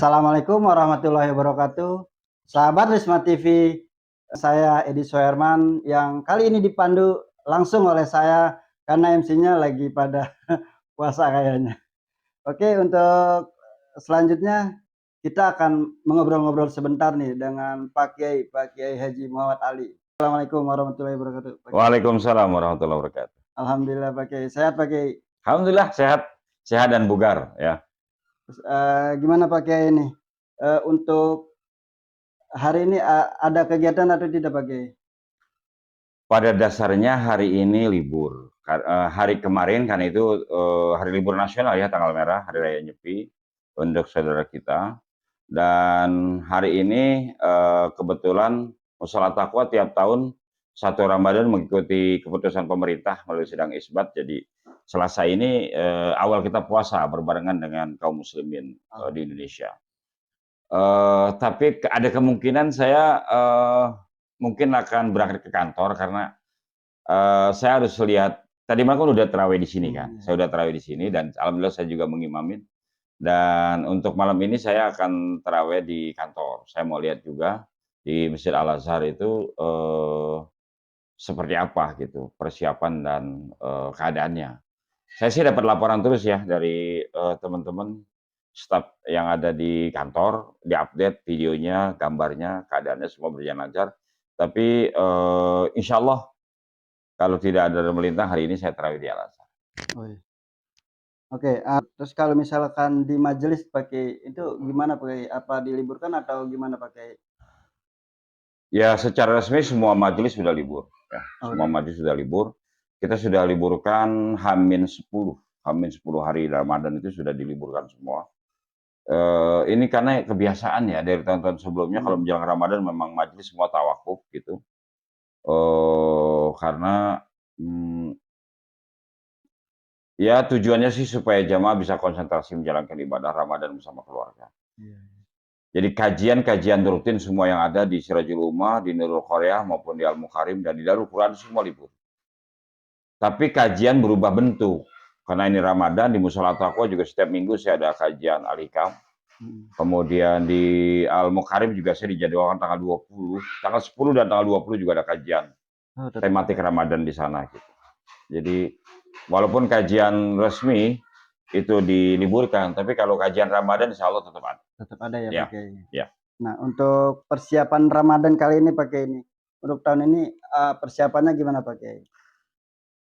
Assalamualaikum warahmatullahi wabarakatuh. Sahabat Risma TV, saya Edi Soerman yang kali ini dipandu langsung oleh saya karena MC-nya lagi pada puasa kayaknya. Oke, untuk selanjutnya kita akan mengobrol-ngobrol sebentar nih dengan Pak Kiai Haji Muhammad Ali. Assalamualaikum warahmatullahi wabarakatuh. Pak Kiai. Waalaikumsalam warahmatullahi wabarakatuh. Alhamdulillah Pak Kiai. Sehat Pak Kiai? Alhamdulillah sehat dan bugar ya. Terus, gimana Pak Kiai ini? Untuk hari ini ada kegiatan atau tidak Pak Kiai? Pada dasarnya hari ini libur. Hari kemarin kan itu hari libur nasional ya, tanggal merah, hari raya Nyepi untuk saudara kita. Dan hari ini kebetulan Mushola Taqwa tiap tahun 1 Ramadan mengikuti keputusan pemerintah melalui sidang isbat. Jadi Selasa ini awal kita puasa berbarengan dengan kaum muslimin di Indonesia. Tapi ada kemungkinan saya mungkin akan berangkat ke kantor karena saya harus lihat. Tadi malam kan udah tarawih di sini kan, saya udah tarawih di sini dan alhamdulillah saya juga mengimamin. Dan untuk malam ini saya akan tarawih di kantor. Saya mau lihat juga di Masjid Al Azhar itu seperti apa gitu persiapan dan keadaannya. Saya sih dapat laporan terus ya dari teman-teman staf yang ada di kantor, diupdate videonya, gambarnya, keadaannya semua berjalan lancar. Tapi insya Allah kalau tidak ada melintang hari ini saya tarawih di Al Azhar. Oh, iya. Oke, terus kalau misalkan di majelis pakai itu gimana Pak? Apa diliburkan atau gimana Pak? Ya secara resmi semua majelis sudah libur. Ya. Semua majelis sudah libur. Kita sudah liburkan H-10 hari Ramadan itu sudah diliburkan semua. Ini karena kebiasaan ya dari tahun-tahun sebelumnya kalau menjelang Ramadan memang majelis semua tawakuf gitu. Karena ya tujuannya sih supaya jamaah bisa konsentrasi menjalankan ibadah Ramadan bersama keluarga. Jadi kajian-kajian rutin semua yang ada di Sirajul Ummah, di Nurul Korea maupun di Al-Mukarim dan di Darul Quran semua libur. Tapi kajian berubah bentuk. Karena ini Ramadan, di Mushola Taqwa juga setiap minggu saya ada kajian Al-Hikam. Kemudian di Al-Mukarim juga saya dijadwalkan tanggal 20. Tanggal 10 dan tanggal 20 juga ada kajian tematik Ramadan di sana. Gitu. Jadi walaupun kajian resmi itu diliburkan, tapi kalau kajian Ramadan insya Allah tetap ada. Tetap ada ya, Ya, Pak Kiai. ya. Nah, untuk persiapan Ramadan kali ini Pak Kiai ini, untuk tahun ini persiapannya gimana Pak Kiai?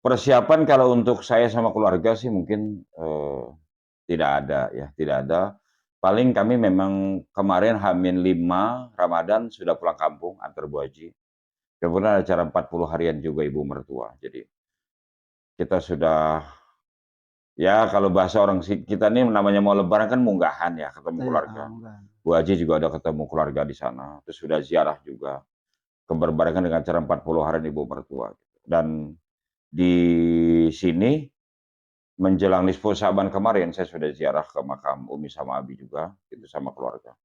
Persiapan kalau untuk saya sama keluarga sih mungkin tidak ada ya, tidak ada. Paling kami memang kemarin H-5 Ramadan sudah pulang kampung antar Bu Haji. Kemudian ada acara 40 harian juga ibu mertua. Jadi kita sudah ya kalau bahasa orang kita ini namanya mau lebaran kan munggahan ya ketemu keluarga. Bu Haji juga ada ketemu keluarga di sana. Terus sudah ziarah juga. Berbarengan dengan acara 40 harian ibu mertua. Dan di sini menjelang nisfu Syaban kemarin saya sudah ziarah ke makam Umi sama Abi juga, itu sama keluarga.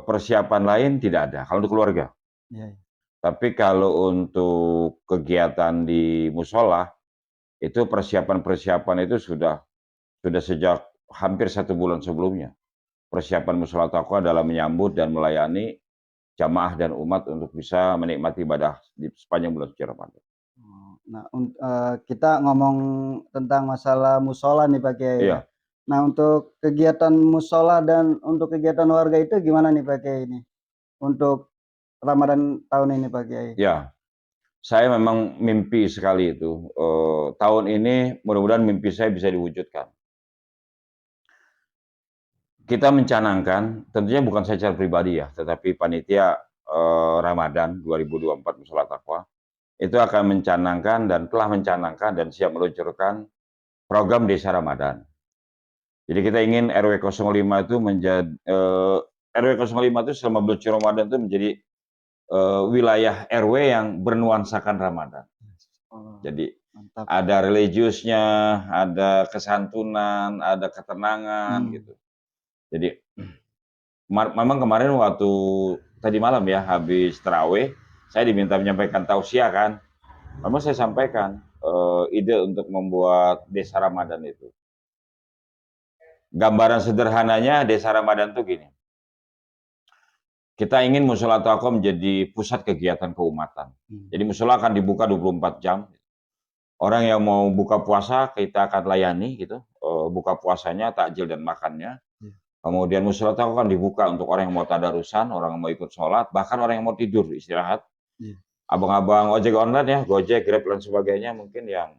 Persiapan lain tidak ada kalau untuk keluarga. Ya. Tapi kalau untuk kegiatan di musola itu persiapan itu sudah sejak hampir 1 bulan sebelumnya. Persiapan Mushola Taqwa dalam menyambut dan melayani jamaah dan umat untuk bisa menikmati ibadah di sepanjang bulan suci Ramadan. Nah, kita ngomong tentang masalah musola nih Pak Kiai. Iya. Nah, untuk kegiatan musola dan untuk kegiatan warga itu gimana nih Pak Kiai ini? Untuk Ramadan tahun ini Pak Kiai. Ya, saya memang mimpi sekali itu. Tahun ini mudah-mudahan mimpi saya bisa diwujudkan. Kita mencanangkan, tentunya bukan saya secara pribadi ya, tetapi panitia Ramadan 2024 Mushola Taqwa itu akan mencanangkan dan telah mencanangkan dan siap meluncurkan program Desa Ramadan. Jadi kita ingin RW 05 itu menjadi RW 05 itu selama bulan suci Ramadan itu menjadi wilayah RW yang bernuansakan Ramadan. Jadi mantap. Ada religiusnya, ada kesantunan, ada ketenangan gitu. Jadi memang kemarin waktu tadi malam ya habis tarawih saya diminta menyampaikan tausiah kan. Memang saya sampaikan ide untuk membuat desa Ramadan itu. gambaran sederhananya Desa Ramadan tuh gini. Kita ingin Musola Taqwa menjadi pusat kegiatan keumatan. Jadi musola akan dibuka 24 jam. Orang yang mau buka puasa kita akan layani gitu. Buka puasanya, takjil dan makannya. Kemudian musola Taqwa akan dibuka untuk orang yang mau tadarusan, orang yang mau ikut sholat, bahkan orang yang mau tidur, istirahat. Abang-abang ojek online ya, Gojek, Grab dan sebagainya mungkin yang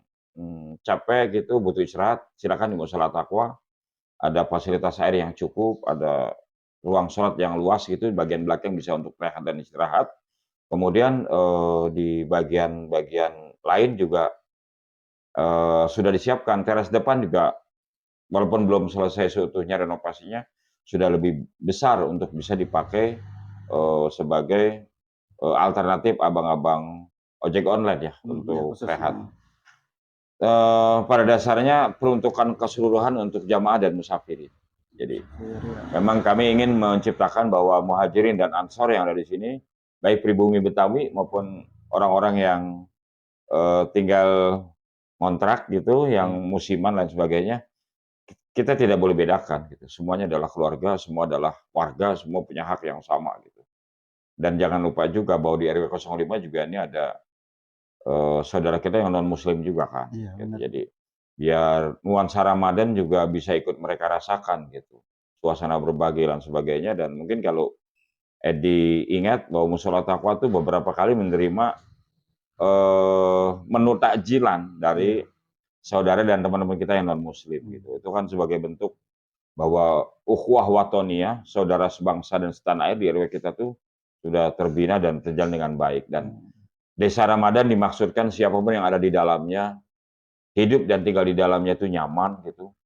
capek gitu, butuh istirahat, silakan di Musola Taqwa. Ada fasilitas air yang cukup, ada ruang sholat yang luas gitu, bagian belakang bisa untuk rehat dan istirahat. Kemudian di bagian-bagian lain juga sudah disiapkan, teras depan juga walaupun belum selesai seutuhnya renovasinya, sudah lebih besar untuk bisa dipakai sebagai alternatif abang-abang ojek online ya, untuk rehat. Pada dasarnya peruntukan keseluruhan untuk jamaah dan musafirin. Jadi memang kami ingin menciptakan bahwa muhajirin dan ansor yang ada di sini, baik pribumi Betawi maupun orang-orang yang tinggal kontrak gitu, yang musiman dan sebagainya, kita tidak boleh bedakan gitu. Semuanya adalah keluarga, semua adalah warga, semua punya hak yang sama gitu. Dan jangan lupa juga bahwa di RW 05 juga ini ada saudara kita yang non muslim juga kan. Gitu. Jadi biar nuansa Ramadan juga bisa ikut mereka rasakan gitu. Suasana berbagi dan sebagainya, dan mungkin kalau Edi ingat bahwa Musola Taqwa itu beberapa kali menerima menu takjilan dari saudara dan teman-teman kita yang non muslim gitu. Itu kan sebagai bentuk bahwa ukhuwah watoniyah, saudara sebangsa dan setanah air di RW kita tuh sudah terbina dan terjalin dengan baik. Dan Desa Ramadan dimaksudkan siapapun yang ada di dalamnya hidup dan tinggal di dalamnya itu nyaman gitu.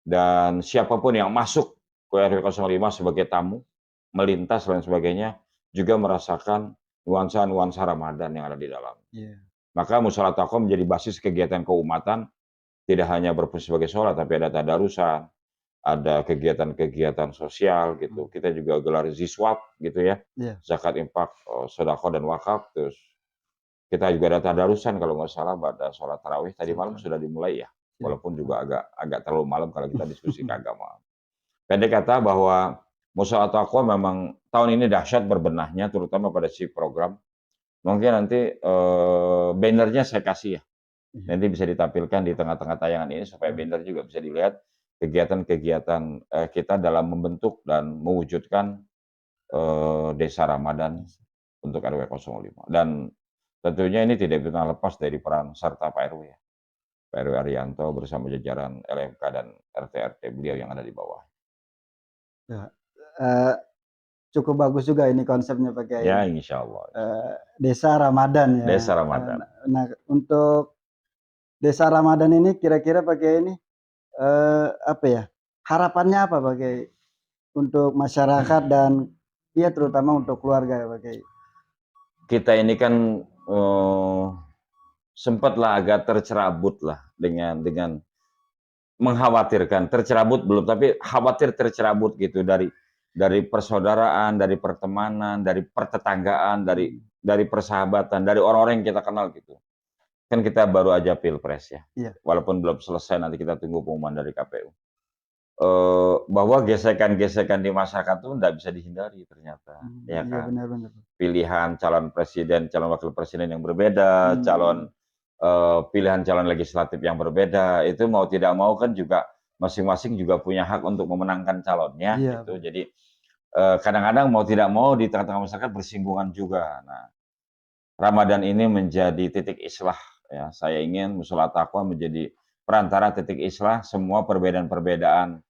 Dan siapapun yang masuk ke RW 05 sebagai tamu, melintas dan sebagainya, juga merasakan nuansa-nuansa Ramadan yang ada di dalam. Maka Musola Taqwa menjadi basis kegiatan keumatan, tidak hanya berfungsi sebagai sholat, tapi ada tadarusan, ada kegiatan-kegiatan sosial gitu. Kita juga gelar ziswab gitu ya, zakat, infak, sedekah dan wakaf. Terus kita juga ada tadarusan kalau nggak salah pada sholat tarawih tadi malam sudah dimulai ya, walaupun juga agak terlalu malam kalau kita diskusi keagamaan. Pendek kata bahwa Musola Taqwa memang tahun ini dahsyat berbenahnya, terutama pada si program. Mungkin nanti bannernya saya kasih ya, nanti bisa ditampilkan di tengah-tengah tayangan ini supaya banner juga bisa dilihat kegiatan-kegiatan kita dalam membentuk dan mewujudkan Desa Ramadan untuk RW 05. Dan tentunya ini tidak bisa lepas dari peran serta Pak RW ya. Pak RW Arianto bersama jajaran LMK dan RT-RT beliau yang ada di bawah. Ya, cukup bagus juga ini konsepnya Pak Kiai. Ya, insya Allah. Desa Ramadan ya. Desa Ramadan. Nah, untuk Desa Ramadan ini kira-kira Pak Kiai ini apa ya? Harapannya apa Pak Kiai untuk masyarakat dan ya terutama untuk keluarga ya Pak Kiai? Kita ini kan sempatlah agak tercerabut lah dengan mengkhawatirkan, tercerabut belum, tapi khawatir tercerabut gitu dari persaudaraan, dari pertemanan, dari pertetanggaan, dari persahabatan, dari orang-orang yang kita kenal gitu. Kan kita baru aja pilpres ya, walaupun belum selesai, nanti kita tunggu pengumuman dari KPU. Bahwa gesekan-gesekan di masyarakat itu tidak bisa dihindari ternyata, ya kan? Benar-benar. Pilihan calon presiden, calon wakil presiden yang berbeda, pilihan calon legislatif yang berbeda, itu mau tidak mau kan juga masing-masing juga punya hak untuk memenangkan calonnya gitu. Jadi kadang-kadang mau tidak mau di tengah-tengah masyarakat bersinggungan juga. Nah, Ramadan ini menjadi titik islah ya. Saya ingin Musola Taqwa menjadi perantara titik islah semua perbedaan-perbedaan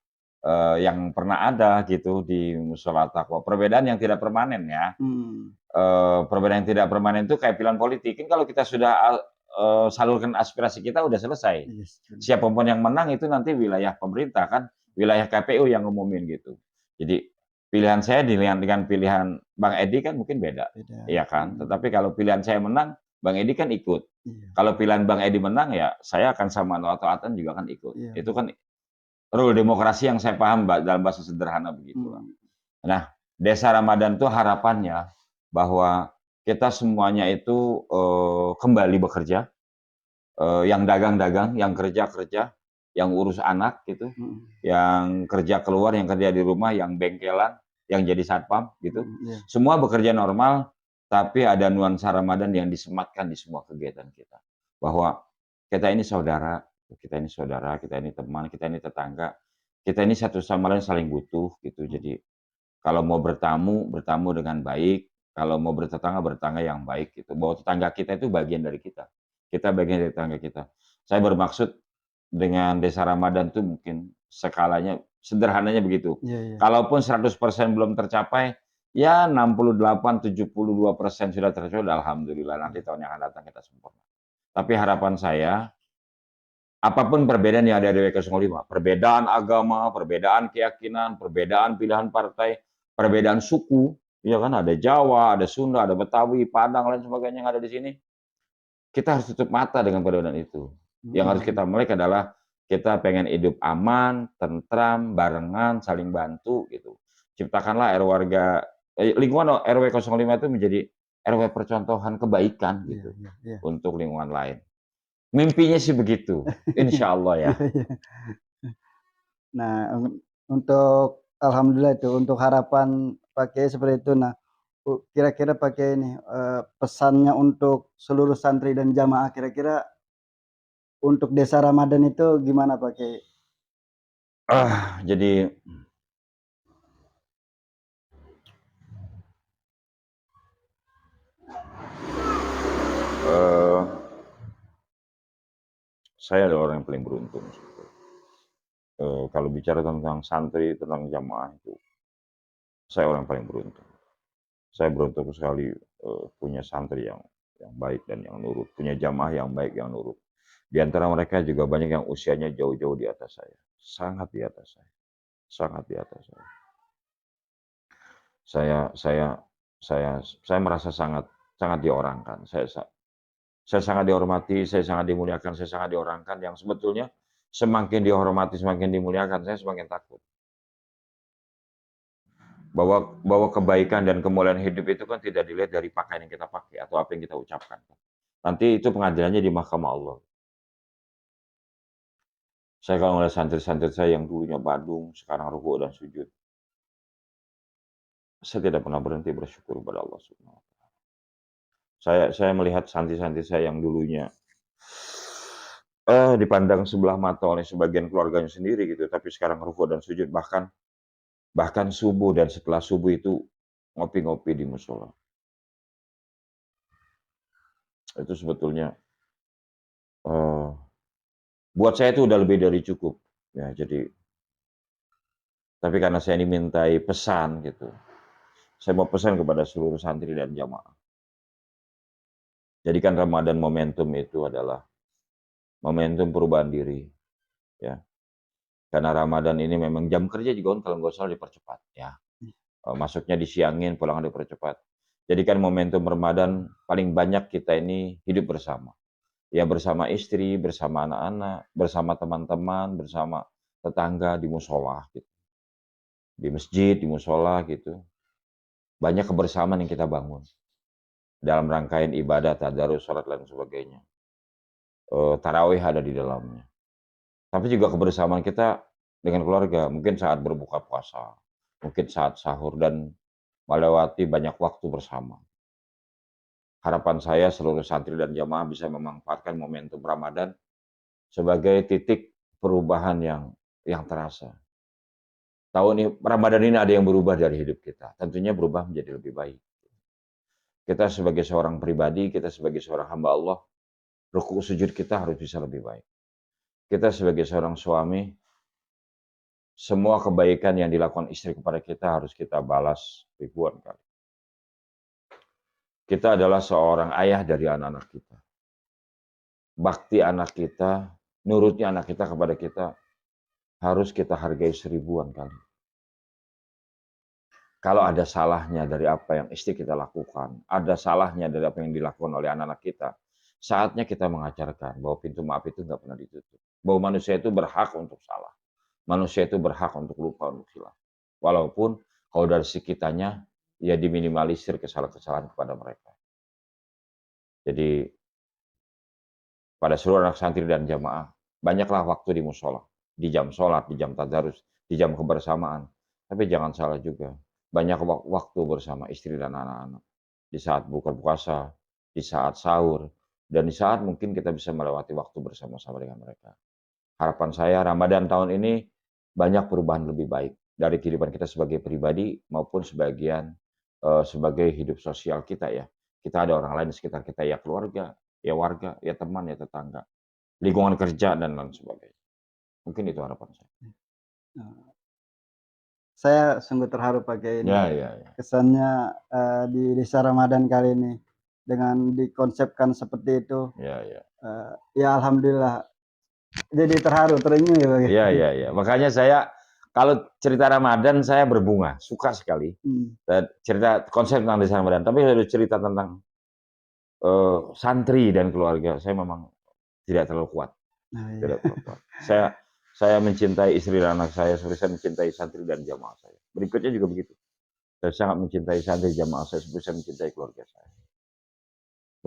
yang pernah ada gitu di Musola Taqwa. Perbedaan yang tidak permanen ya. Perbedaan yang tidak permanen itu kayak pilihan politik. Kan kalau kita sudah salurkan aspirasi kita udah selesai. Siapapun yang menang itu nanti wilayah pemerintah kan, wilayah KPU yang ngumumin gitu. Jadi pilihan saya dengan pilihan Bang Edi kan mungkin beda. Iya kan? Tetapi kalau pilihan saya menang, Bang Edi kan ikut. Kalau pilihan Bang Edi menang ya saya akan sama taat-taatan juga kan ikut. Itu kan rule demokrasi yang saya paham dalam bahasa sederhana begitu. Nah, Desa Ramadan itu harapannya bahwa kita semuanya itu kembali bekerja, yang dagang-dagang, yang kerja-kerja, yang urus anak gitu, Mhm. yang kerja keluar, yang kerja di rumah, yang bengkelan, yang jadi satpam gitu. Iya. Semua bekerja normal, tapi ada nuansa Ramadan yang disematkan di semua kegiatan kita. Bahwa kita ini saudara, kita ini saudara, kita ini teman, kita ini tetangga, kita ini satu sama lain saling butuh gitu. Jadi kalau mau bertamu, bertamu dengan baik. Kalau mau bertetangga yang baik gitu. Bahwa tetangga kita itu bagian dari kita. Kita bagian dari tetangga kita. Saya bermaksud dengan desa Ramadan itu mungkin skalanya sederhananya begitu. Iya, iya. Kalaupun 100% belum tercapai, ya 68-72% sudah tercapai, alhamdulillah nanti tahun yang akan datang kita sempurna. Tapi harapan saya, apapun perbedaan yang ada di W05, perbedaan agama, perbedaan keyakinan, perbedaan pilihan partai, perbedaan suku, ya kan ada Jawa, ada Sunda, ada Betawi, Padang, lain sebagainya yang ada di sini. Kita harus tutup mata dengan perbedaan itu. Yang harus kita Mhm. mulai adalah kita pengen hidup aman, tentram, barengan, saling bantu gitu. Ciptakanlah lingkungan RW 05 itu menjadi RW percontohan kebaikan Iya, gitu iya, iya. untuk lingkungan lain. Mimpinya sih begitu, insya Allah ya. Iya, iya. Nah, untuk alhamdulillah itu, untuk harapan Pak Kiai seperti itu. Nah, kira-kira Pak Kiai ini, pesannya untuk seluruh santri dan jamaah kira-kira untuk desa Ramadan itu gimana Pak Kiai? Jadi eh, saya adalah orang yang paling beruntung. Kalau bicara tentang santri, tentang jamaah itu, saya orang yang paling beruntung. Saya beruntung sekali punya santri yang baik dan yang nurut, punya jamaah yang baik yang nurut. Di antara mereka juga banyak yang usianya jauh-jauh di atas saya, sangat di atas saya, sangat di atas saya. Saya saya saya merasa sangat sangat diorangkan. Saya sangat dihormati, saya sangat dimuliakan, saya sangat diorangkan. Yang sebetulnya semakin dihormati, semakin dimuliakan, saya semakin takut. Bahwa kebaikan dan kemuliaan hidup itu kan tidak dilihat dari pakaian yang kita pakai atau apa yang kita ucapkan. Nanti itu pengadilannya di mahkamah Allah. Saya kalau ngeliat santri-santri saya yang dulunya badung, sekarang rukuk dan sujud, saya tidak pernah berhenti bersyukur kepada Allah Subhanahu wa taala. Saya melihat santri-santri saya yang dulunya dipandang sebelah mata oleh sebagian keluarganya sendiri gitu, tapi sekarang rukuk dan sujud, bahkan bahkan subuh dan setelah subuh itu ngopi-ngopi di musola. Itu sebetulnya eh, buat saya itu udah lebih dari cukup. Ya, jadi tapi karena saya dimintai pesan gitu, saya mau pesan kepada seluruh santri dan jamaah. Jadikan Ramadan momentum itu adalah momentum perubahan diri, ya. Karena Ramadan ini memang jam kerja juga kalau nggak salah dipercepat, ya. Masuknya disiangin, pulang dipercepat. Jadikan momentum Ramadan paling banyak kita ini hidup bersama. Ya bersama istri, bersama anak-anak, bersama teman-teman, bersama tetangga di musola, gitu. Di masjid, di musola gitu. Banyak kebersamaan yang kita bangun dalam rangkaian ibadah, tadarus, sholat, dan sebagainya. Tarawih ada di dalamnya. Tapi juga kebersamaan kita dengan keluarga, mungkin saat berbuka puasa, mungkin saat sahur, dan melewati banyak waktu bersama. Harapan saya seluruh santri dan jamaah bisa memanfaatkan momentum Ramadan sebagai titik perubahan yang terasa. Tahun ini Ramadan ini ada yang berubah dari hidup kita. Tentunya berubah menjadi lebih baik. Kita sebagai seorang pribadi, kita sebagai seorang hamba Allah, ruku sujud kita harus bisa lebih baik. Kita sebagai seorang suami, semua kebaikan yang dilakukan istri kepada kita harus kita balas ribuan kali. Kita adalah seorang ayah dari anak-anak kita. Bakti anak kita, nurutnya anak kita kepada kita, harus kita hargai seribuan kali. Kalau ada salahnya dari apa yang istri kita lakukan, ada salahnya dari apa yang dilakukan oleh anak-anak kita, saatnya kita mengajarkan bahwa pintu maaf itu nggak pernah ditutup. Bahwa manusia itu berhak untuk salah. Manusia itu berhak untuk lupa, untuk hilaf. Walaupun kalau dari sisi kitanya, ya diminimalisir kesalahan-kesalahan kepada mereka. Jadi pada seluruh anak santri dan jamaah, Banyaklah waktu di musola, di jam sholat, di jam tadarus, di jam kebersamaan. Tapi jangan salah juga, banyak waktu bersama istri dan anak-anak. Di saat buka puasa, di saat sahur, dan di saat mungkin kita bisa melewati waktu bersama-sama dengan mereka. Harapan saya Ramadan tahun ini banyak perubahan lebih baik dari kehidupan kita sebagai pribadi maupun sebagai hidup sosial kita ya. Kita ada orang lain di sekitar kita, ya keluarga, ya warga, ya teman, ya tetangga, lingkungan kerja dan lain sebagainya. Mungkin itu harapan saya. Saya sungguh terharu pakai ini. Ya, ya, ya. Kesannya di desa Ramadan kali ini dengan dikonsepkan seperti itu. Ya, ya. Ya alhamdulillah. Jadi terharu, terenyuh ya Pak. Iya, iya, iya. Makanya saya kalau cerita Ramadan saya berbunga, suka sekali. Dan cerita konsep tentang desa Ramadan. Tapi kalau cerita tentang santri dan keluarga, saya memang tidak terlalu kuat. Nah, iya. Tidak terlalu kuat. Saya mencintai istri dan anak saya, seperti saya mencintai santri dan jamaah saya. Berikutnya juga begitu. Saya sangat mencintai santri jamaah saya, seperti saya mencintai keluarga saya.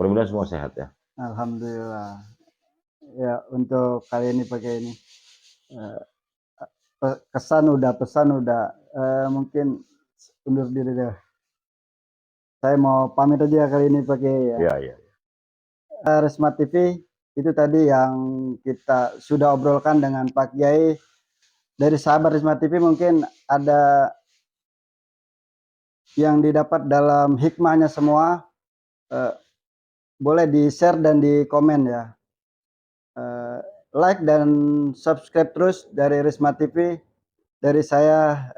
Mudah-mudahan semua sehat ya. Alhamdulillah. Ya untuk kali ini pakai ini kesan udah, pesan udah, mungkin undur diri deh. Saya mau pamit aja kali ini pakai ya. Iya, iya. Risma TV itu tadi yang kita sudah obrolkan dengan Pak Kiai. Dari sahabat Risma TV mungkin ada yang didapat dalam hikmahnya semua. Boleh di share dan di komen ya. Like dan subscribe terus dari Risma TV. Dari saya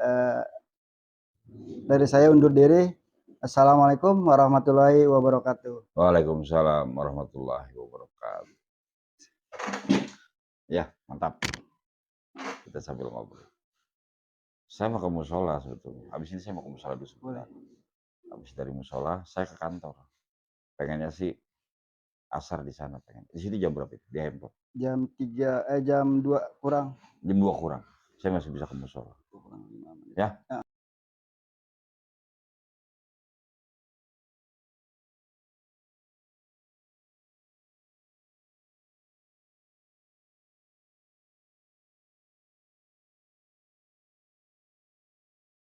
undur diri. Assalamualaikum warahmatullahi wabarakatuh. Waalaikumsalam warahmatullahi wabarakatuh. Ya, mantap. Kita sambil ngobrol. Saya mau ke musola sebetulnya. Habis ini saya mau ke musola dulu sebentar. Habis dari musola, saya ke kantor. Pengennya sih asar di sana pengen. Di sini jam berapa itu? Di handphone. Jam 2 kurang. Jam 2 kurang. Saya masih bisa ke musola. Ya.